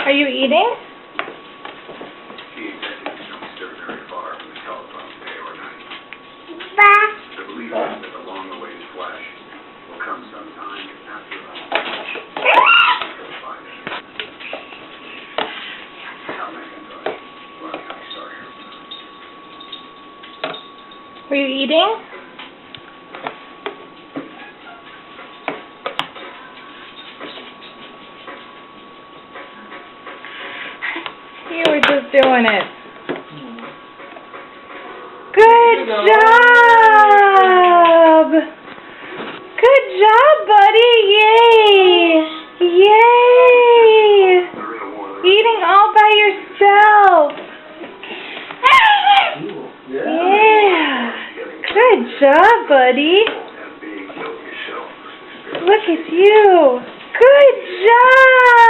Are you eating? The executives don't steer very far from the telephone day or night. The belief is that the long-awaited flash will come sometime after Cal McIntosh, Clark County Star Hero. Are you eating? You were just doing it. Good job! Good job, buddy! Yay! Yay! Eating all by yourself. Yeah. Good job, buddy. Look at you. Good job!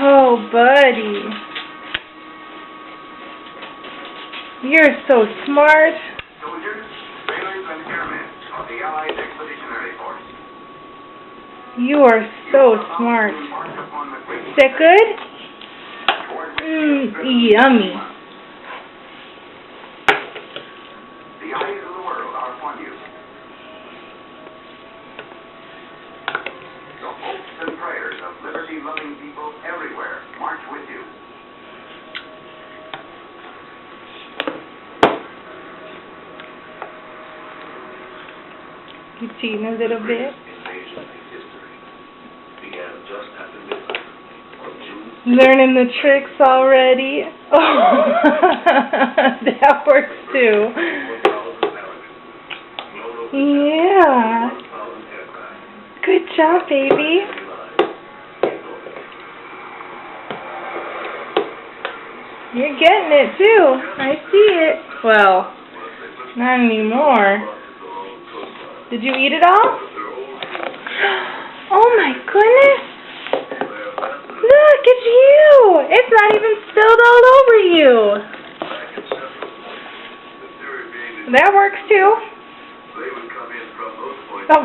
Oh, buddy. You're so smart. Soldiers, sailors, and airmen of the Allied Expeditionary Force. You are so smart. Is that good? Yummy. The eyes of the world are upon you. The hopes and prayers of liberty-loving people everywhere march with you. You cheating a little bit? Learning the tricks already? Oh, that works too. Yeah. Good job, baby. You're getting it too. I see it. Well, not anymore. Did you eat it all? Oh my goodness! Look, it's you! It's not even spilled all over you! That works too. Oh.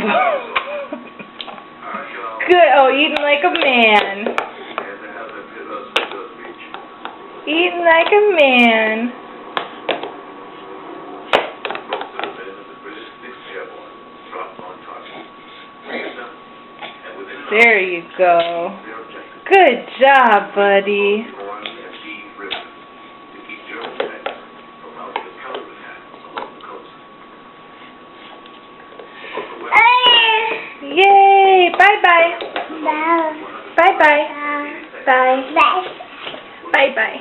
Good. Oh, eating like a man. Eating like a man. There you go. Good job, buddy. Yay! Bye-bye. Bye-bye. Bye. Bye-bye.